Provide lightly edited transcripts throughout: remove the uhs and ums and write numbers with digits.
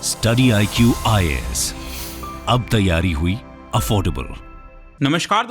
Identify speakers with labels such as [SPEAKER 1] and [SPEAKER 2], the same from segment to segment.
[SPEAKER 1] Study IQ IAS, अब तैयारी हुई अफोर्डेबल।
[SPEAKER 2] नमस्कार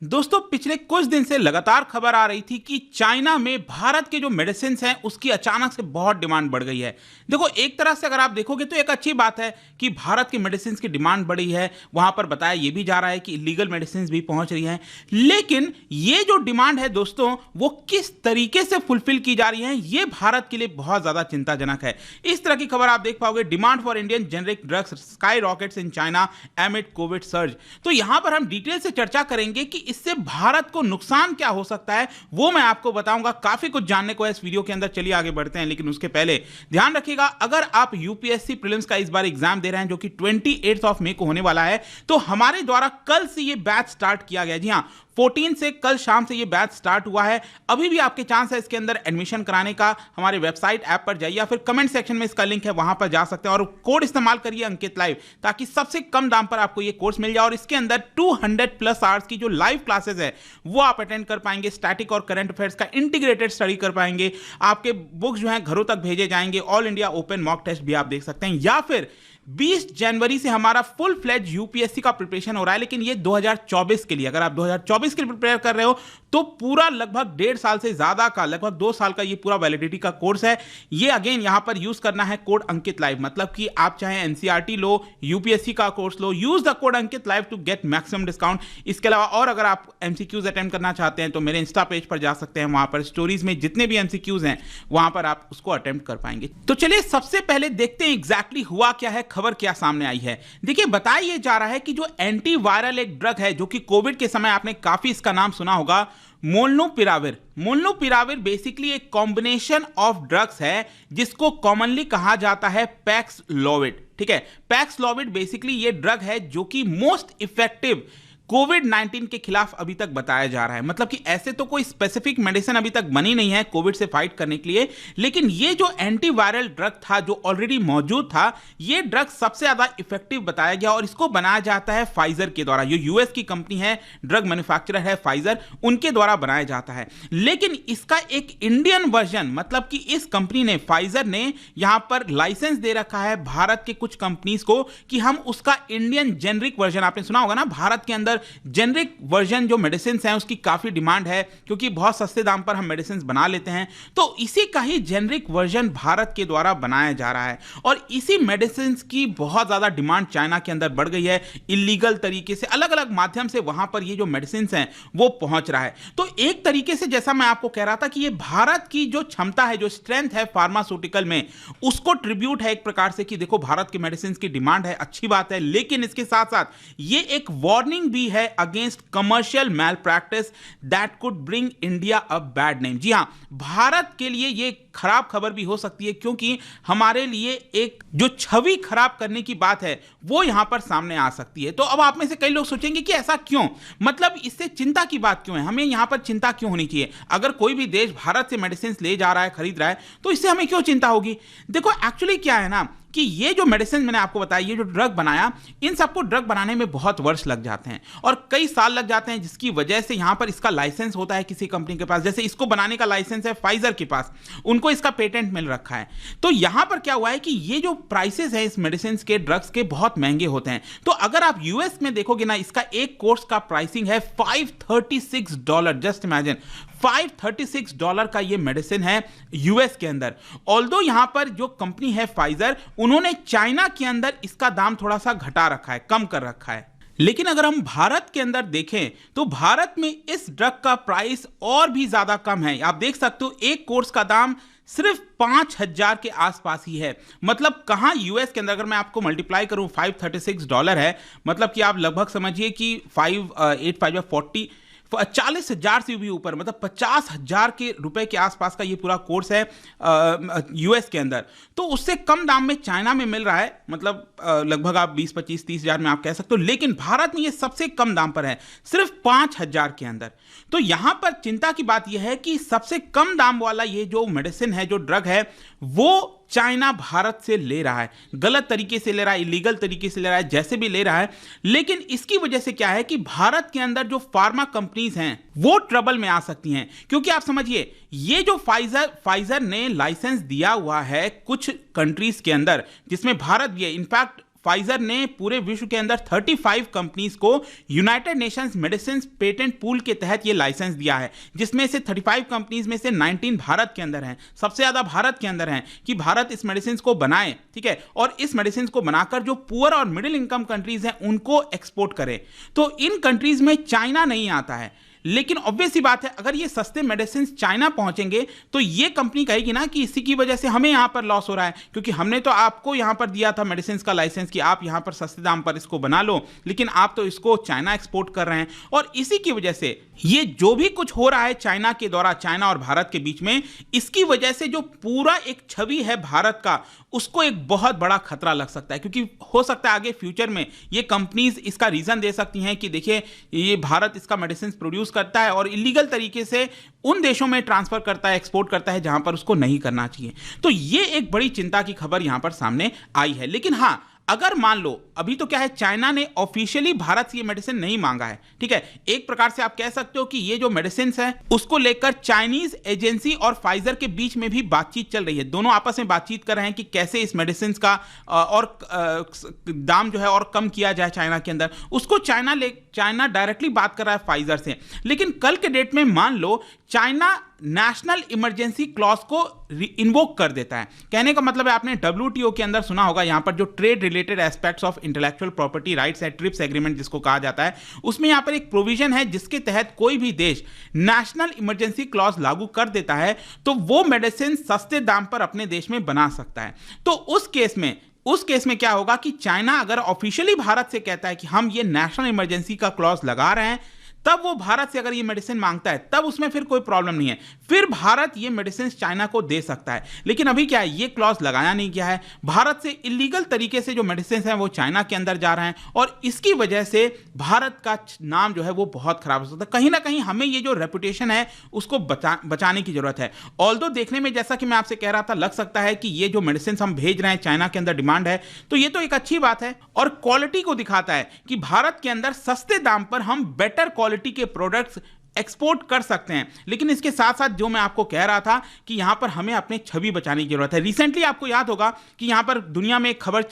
[SPEAKER 2] दोस्तों पिछले कुछ दिन से लगातार खबर आ रही थी कि चाइना में भारत के जो मेडिसिन हैं उसकी अचानक से बहुत डिमांड बढ़ गई है। देखो, एक तरह से अगर आप देखोगे तो एक अच्छी बात है कि भारत के मेडिसिन की डिमांड बढ़ी है। वहां पर बताया यह भी जा रहा है कि इलीगल मेडिसिन भी पहुंच रही हैं, लेकिन ये जो डिमांड है दोस्तों वो किस तरीके से फुलफिल की जा रही है ये भारत के लिए बहुत ज्यादा चिंताजनक है। इस तरह की खबर आप देख पाओगे, demand for Indian generic drugs sky rockets in China एमिड Covid surge. तो यहां पर हम डिटेल से चर्चा करेंगे कि इससे भारत को नुकसान क्या हो सकता है, वो मैं आपको बताऊंगा। काफी कुछ जानने को है इस वीडियो के अंदर, चलिए आगे बढ़ते हैं। लेकिन उसके पहले ध्यान रखिएगा, अगर आप यूपीएससी प्रीलिम्स का इस बार एग्जाम दे रहे हैं जो कि 28 मई को होने वाला है, तो हमारे द्वारा कल से ये बैच स्टार्ट किया गया। जी हां, 14 से कल शाम से ये बैच स्टार्ट हुआ है। अभी भी आपके चांस है इसके अंदर एडमिशन कराने का। हमारे वेबसाइट ऐप पर जाइए या फिर कमेंट सेक्शन में इसका लिंक है, वहां पर जा सकते हैं और कोड इस्तेमाल करिए अंकित लाइव, ताकि सबसे कम दाम पर आपको ये कोर्स मिल जाए। और इसके अंदर 200+ आवर्स की जो लाइव क्लासेस है वो आप अटेंड कर पाएंगे। स्टैटिक और करंट अफेयर्स का इंटीग्रेटेड स्टडी कर पाएंगे। आपके बुक्स जो हैं घरों तक भेजे जाएंगे। All India open mock test भी आप देख सकते हैं। या फिर 20 जनवरी से हमारा फुल फ्लेज यूपीएससी का प्रिपरेशन हो रहा है, लेकिन ये 2024 के लिए। अगर आप 2024 के लिए प्रिपेयर कर रहे हो तो पूरा लगभग 1.5 साल से ज्यादा का, लगभग 2 साल का ये पूरा वैलिडिटी का कोर्स है। ये अगेन यहां पर यूज करना है कोड अंकित लाइव, मतलब कि आप चाहे एनसीईआरटी लो, यूपीएससी का कोर्स लो, use the code Ankit live to get maximum discount. इसके अलावा और अगर आप एमसीक्यूज अटेम्प्ट करना चाहते हैं तो मेरे इंस्टा पेज पर जा सकते हैं। वहां पर स्टोरीज में जितने भी एमसीक्यूज हैं वहां पर आप उसको अटेम्प्ट कर पाएंगे। तो चलिए सबसे पहले देखते हैं एग्जैक्टली हुआ क्या है, खबर क्या सामने आई है। देखिए, बताया यह जा रहा है कि जो एंटीवायरल एक ड्रग है जो कि कोविड के समय आपने काफी इसका नाम सुना होगा, मोलनुपिराविर बेसिकली एक कॉम्बिनेशन ऑफ ड्रग्स है जिसको कॉमनली कहा जाता है पैक्सलोविड। ठीक है, पैक्सलोविड बेसिकली ये ड्रग है जो कि मोस्ट इफेक्टिव कोविड-19 के खिलाफ अभी तक बताया जा रहा है। मतलब कि ऐसे तो कोई स्पेसिफिक मेडिसिन अभी तक बनी नहीं है कोविड से फाइट करने के लिए, लेकिन ये जो एंटीवायरल ड्रग था जो ऑलरेडी मौजूद था, ये ड्रग सबसे ज्यादा इफेक्टिव बताया गया और इसको बनाया जाता है फाइजर के द्वारा। जो यूएस की कंपनी है, ड्रग मैन्युफैक्चरर है फाइजर, उनके द्वारा बनाया जाता है। लेकिन इसका एक इंडियन वर्जन, मतलब कि इस कंपनी ने, फाइजर ने यहां पर लाइसेंस दे रखा है भारत के कुछ कंपनीज को कि हम उसका इंडियन जेनरिक वर्जन, आपने सुना होगा ना, भारत के अंदर जेनरिक वर्जन जो मेडिसिन हैं उसकी काफी डिमांड है क्योंकि बहुत सस्ते दाम पर हम मेडिसिन बना लेते हैं। तो इसी का ही जेनरिक वर्जन भारत के द्वारा बनाया जा रहा है और इसी मेडिसिन की बहुत ज्यादा डिमांड चाइना के अंदर बढ़ गई है। इलीगल तरीके से, अलग अलग माध्यम से वहां पर ये जो मेडिसिन हैं वो पहुंच रहा है। तो एक तरीके से जैसा मैं आपको कह रहा था कि ये भारत की जो क्षमता है, जो स्ट्रेंथ है फार्मास्यूटिकल में, उसको ट्रिब्यूट है एक प्रकार से कि देखो भारत के मेडिसिन की डिमांड है, अच्छी बात है। लेकिन इसके साथ साथ ये एक वार्निंग भी है against commercial malpractice that could bring India a bad name. जी हां, भारत के लिए ये खराब खबर भी हो सकती है क्योंकि हमारे लिए एक जो छवि खराब करने की बात है वो यहां पर सामने आ सकती है। तो अब आप में से कई लोग सोचेंगे कि ऐसा क्यों, मतलब इससे चिंता की बात क्यों है, हमें यहां पर चिंता क्यों होनी चाहिए? अगर कोई भी देश भारत से मेडिसिन ले जा रहा है, खरीद रहा है, तो इससे हमें क्यों चिंता होगी? देखो, एक्चुअली क्या है ना कि ये जो मेडिसिन मैंने आपको बताया, ये जो ड्रग बनाया, इन सबको ड्रग बनाने में बहुत वर्ष लग जाते हैं और कई साल लग जाते हैं, जिसकी वजह से यहां पर इसका लाइसेंस होता है किसी कंपनी के पास। जैसे इसको बनाने का लाइसेंस है फाइजर के पास, उनको इसका पेटेंट मिल रखा है। तो यहां पर क्या हुआ है कि ये जो प्राइसेस है इस मेडिसिन के, ड्रग्स के, बहुत महंगे होते हैं। तो अगर आप यूएस में देखोगे ना, इसका एक कोर्स का प्राइसिंग है $536। जस्ट इमेजिन, $536 का ये मेडिसिन है यूएस के अंदर। ऑल्दो यहां पर जो कंपनी है फाइजर, उन्होंने चाइना के अंदर इसका दाम थोड़ा सा घटा रखा है, कम कर रखा है। लेकिन अगर हम भारत के अंदर देखें तो भारत में इस ड्रग का प्राइस और भी ज्यादा कम है। आप देख सकते हो एक कोर्स का दाम सिर्फ 5,000 के आसपास ही है। मतलब कहां यूएस के अंदर, अगर मैं आपको मल्टीप्लाई करूं, $536 है, मतलब कि आप लगभग समझिए कि 5,8,5,40 40,000 से भी ऊपर, मतलब 50,000 के रुपए के आसपास का ये पूरा कोर्स है यूएस के अंदर। तो उससे कम दाम में चाइना में मिल रहा है, मतलब लगभग आप 20, 25, 30,000 में आप कह सकते हो। लेकिन भारत में ये सबसे कम दाम पर है, सिर्फ 5,000 के अंदर। तो यहां पर चिंता की बात यह है कि सबसे कम दाम वाला ये जो मेडिसिन है, जो ड्रग है, वो चाइना भारत से ले रहा है, गलत तरीके से ले रहा है, इलीगल तरीके से ले रहा है, जैसे भी ले रहा है। लेकिन इसकी वजह से क्या है कि भारत के अंदर जो फार्मा कंपनीज हैं वो ट्रबल में आ सकती हैं, क्योंकि आप समझिए ये जो फाइजर ने लाइसेंस दिया हुआ है कुछ कंट्रीज के अंदर, जिसमें भारत भी है। इनफैक्ट फाइजर ने पूरे विश्व के अंदर 35 कंपनीज को United Nations medicine patent pool के तहत यह लाइसेंस दिया है, जिसमें से 35 कंपनीज में से 19 भारत के अंदर हैं। सबसे ज्यादा भारत के अंदर हैं कि भारत इस मेडिसिन को बनाए, ठीक है, और इस मेडिसिन को बनाकर जो पुअर और मिडिल इनकम कंट्रीज हैं उनको एक्सपोर्ट करे। तो इन कंट्रीज में चाइना नहीं आता है। लेकिन ऑब्वियस सी बात है, अगर ये सस्ते मेडिसिन चाइना पहुंचेंगे तो ये कंपनी कहेगी ना कि इसी की वजह से हमें यहां पर लॉस हो रहा है, क्योंकि हमने तो आपको यहां पर दिया था मेडिसिन का लाइसेंस कि आप यहां पर सस्ते दाम पर इसको बना लो, लेकिन आप तो इसको चाइना एक्सपोर्ट कर रहे हैं। और इसी की वजह से ये जो भी कुछ हो रहा है चाइना के द्वारा, चाइना और भारत के बीच में, इसकी वजह से जो पूरा एक छवि है भारत का, उसको एक बहुत बड़ा खतरा लग सकता है। क्योंकि हो सकता है आगे फ्यूचर में ये कंपनीज इसका रीजन दे सकती हैं कि देखिए ये भारत इसका मेडिसिन प्रोड्यूस करता है और इलीगल तरीके से उन देशों में ट्रांसफर करता है, एक्सपोर्ट करता है जहां पर उसको नहीं करना चाहिए। तो ये एक बड़ी चिंता की खबर यहां पर सामने आई है। लेकिन हां, अगर मान लो अभी तो क्या है, चाइना ने ऑफिशियली भारत से ये मेडिसिन नहीं मांगा है, ठीक है। एक प्रकार से आप कह सकते हो कि ये जो मेडिसिन है उसको लेकर चाइनीज एजेंसी और फाइजर के बीच में भी बातचीत चल रही है। दोनों आपस में बातचीत कर रहे हैं कि कैसे इस मेडिसिन का और दाम जो है और कम किया जाए चाइना के अंदर। उसको चाइना डायरेक्टली बात कर रहा है फाइजर से। लेकिन कल के डेट में मान लो चाइना नेशनल इमरजेंसी क्लॉज को इन्वोक कर देता है। कहने का मतलब है, आपने WTO के अंदर सुना होगा, यहां पर जो trade related aspects of intellectual property rights है, ट्रिप्स एग्रीमेंट जिसको कहा जाता है, उसमें यहां पर एक प्रोविजन है जिसके तहत कोई भी देश नेशनल इमरजेंसी क्लॉज लागू कर देता है तो वो मेडिसिन सस्ते दाम पर अपने देश में बना सकता है। तो उस केस में क्या होगा कि चाइना अगर ऑफिशियली भारत से कहता है कि हम ये नेशनल इमरजेंसी का क्लॉज लगा रहे हैं, तब वो भारत से अगर ये मेडिसिन मांगता है तब उसमें फिर कोई प्रॉब्लम नहीं है, फिर भारत ये मेडिसिन चाइना को दे सकता है। लेकिन अभी क्या है, ये क्लॉज लगाया नहीं गया है। भारत से इलीगल तरीके से जो मेडिसिन हैं वो चाइना के अंदर जा रहे हैं और इसकी वजह से भारत का नाम जो है वो बहुत खराब हो सकता है। कहीं ना कहीं हमें ये जो रेपुटेशन है उसको बचाने की जरूरत है। ऑल्दो देखने में, जैसा कि मैं आपसे कह रहा था, लग सकता है कि ये जो मेडिसिन हम भेज रहे हैं चाइना के अंदर डिमांड है, तो ये तो एक अच्छी बात है और क्वालिटी को दिखाता है कि भारत के अंदर सस्ते दाम पर हम बेटर क्वालिटी के प्रोडक्ट्स एक्सपोर्ट कर सकते हैं। लेकिन इसके साथ साथ जो मैं आपको कह रहा था कि यहां पर हमें अपनी छवि बचाने की जरूरत है। रिसेंटली आपको याद होगा कि यहां पर दुनिया में एक खबर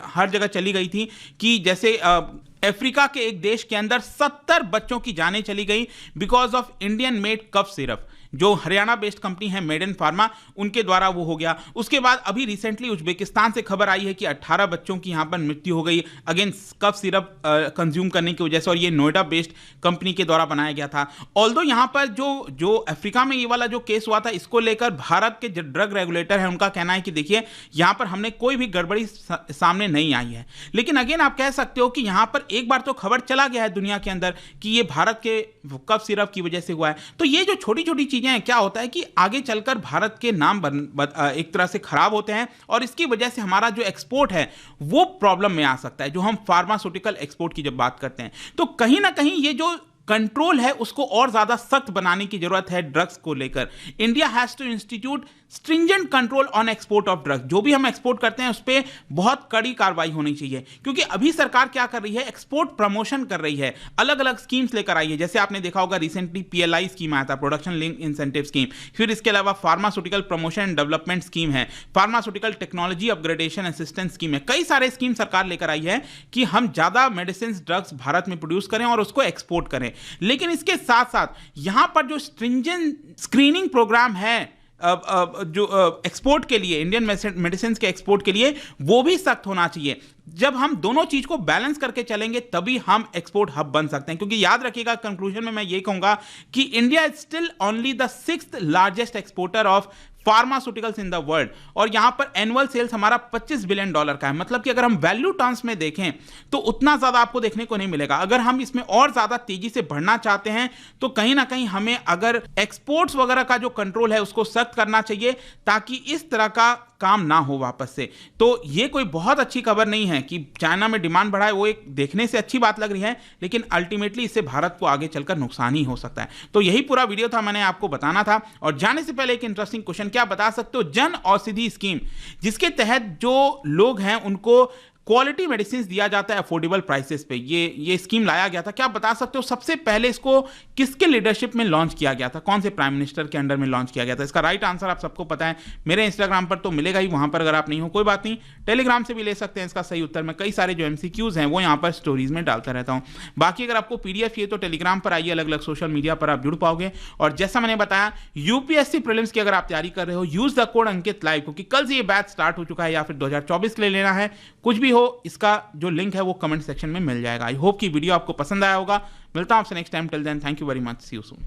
[SPEAKER 2] हर जगह चली गई थी कि जैसे अफ्रीका के एक देश के अंदर 70 बच्चों की जानें चली गई because of Indian made cough syrup, जो हरियाणा बेस्ड कंपनी है मेडन फार्मा, उनके द्वारा वो हो गया। उसके बाद अभी रिसेंटली उज्बेकिस्तान से खबर आई है कि 18 बच्चों की यहां पर मृत्यु हो गई अगेन कफ सिरप कंज्यूम करने की वजह से, और ये नोएडा बेस्ड कंपनी के द्वारा बनाया गया था। ऑल्दो यहां पर जो अफ्रीका में ये वाला जो केस हुआ था, इसको लेकर भारत के जो ड्रग रेगुलेटर है उनका कहना है कि देखिए यहां पर हमने कोई भी गड़बड़ी सामने नहीं आई है। लेकिन अगेन आप कह सकते हो कि यहां पर एक बार तो खबर चला गया है दुनिया के अंदर कि ये भारत के कफ सिरप की वजह से हुआ है। तो ये जो छोटी छोटी चीजें हैं, क्या होता है कि आगे चलकर भारत के नाम एक तरह से खराब होते हैं और इसकी वजह से हमारा जो एक्सपोर्ट है वो प्रॉब्लम में आ सकता है। जो हम फार्मास्यूटिकल एक्सपोर्ट की जब बात करते हैं, तो कहीं ना कहीं ये जो कंट्रोल है उसको और ज्यादा सख्त बनाने की जरूरत है ड्रग्स को लेकर। India has to institute stringent control on export of drugs. जो भी हम एक्सपोर्ट करते हैं उस पर बहुत कड़ी कार्रवाई होनी चाहिए, क्योंकि अभी सरकार क्या कर रही है, एक्सपोर्ट प्रमोशन कर रही है, अलग अलग स्कीम्स लेकर आई है। जैसे आपने देखा होगा रिसेंटली PLI स्कीम आया था, प्रोडक्शन लिंक इंसेंटिव स्कीम। फिर इसके अलावा pharmaceutical promotion and development scheme है, pharmaceutical technology upgradation assistance scheme है। कई सारे स्कीम सरकार लेकर आई है कि हम ज्यादा मेडिसिन ड्रग्स भारत में प्रोड्यूस करें और उसको एक्सपोर्ट करें। लेकिन इसके साथ साथ यहां पर जो स्ट्रिंजेंट स्क्रीनिंग प्रोग्राम है जो एक्सपोर्ट के लिए, इंडियन मेडिसिन के एक्सपोर्ट के लिए, वो भी सख्त होना चाहिए। जब हम दोनों चीज को बैलेंस करके चलेंगे तभी हम एक्सपोर्ट हब बन सकते हैं। क्योंकि याद रखिएगा, कंक्लूजन में मैं ये कहूंगा कि India is still only the 6th largest exporter of pharmaceuticals in the world और यहां पर एनुअल सेल्स हमारा $25 बिलियन का है। मतलब कि अगर हम वैल्यू टर्म्स में देखें तो उतना ज्यादा आपको देखने को नहीं मिलेगा। अगर हम इसमें और ज्यादा तेजी से बढ़ना चाहते हैं तो कहीं ना कहीं हमें अगर एक्सपोर्ट्स वगैरह का जो कंट्रोल है उसको सख्त करना चाहिए, ताकि इस तरह का काम ना हो वापस से। तो ये कोई बहुत अच्छी खबर नहीं है कि चाइना में डिमांड बढ़ा है, वो एक देखने से अच्छी बात लग रही है, लेकिन अल्टीमेटली इससे भारत को आगे चलकर नुकसान ही हो सकता है। तो यही पूरा वीडियो था, मैंने आपको बताना था। और जाने से पहले एक इंटरेस्टिंग क्वेश्चन, क्या बता सकते हो जन औषधि स्कीम जिसके तहत जो लोग हैं उनको क्वालिटी मेडिसिन दिया जाता है अफोर्डेबल प्राइसेस पे, ये स्कीम लाया गया था। क्या बता सकते हो सबसे पहले इसको किसके लीडरशिप में लॉन्च किया गया था, कौन से प्राइम मिनिस्टर के अंडर में लॉन्च किया गया था? इसका राइट आंसर आप सबको पता है, मेरे इंस्टाग्राम पर तो मिलेगा ही, वहां पर अगर आप नहीं हो कोई बात नहीं, टेलीग्राम से भी ले सकते हैं इसका सही उत्तर। मैं कई सारे जो एमसीक्यूज हैं वो यहाँ पर स्टोरीज में डालता रहता हूँ। बाकी अगर आपको पीडीएफ चाहिए तो टेलीग्राम पर आइए, अलग अलग सोशल मीडिया पर आप जुड़ पाओगे। और जैसा मैंने बताया, यूपीएससी प्रीलिम्स की अगर आप तैयारी कर रहे हो, use the code Ankit live, क्योंकि कल से ये बैच स्टार्ट हो चुका है, या फिर 2024 के लिए लेना है, कुछ भी हो, इसका जो लिंक है वो कमेंट सेक्शन में मिल जाएगा। आई होप कि वीडियो आपको पसंद आया होगा। मिलता हूं आपसे next time, till then thank you very much, see you soon.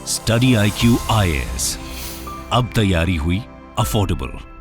[SPEAKER 1] Study IQ IAS, अब तैयारी हुई अफोर्डेबल।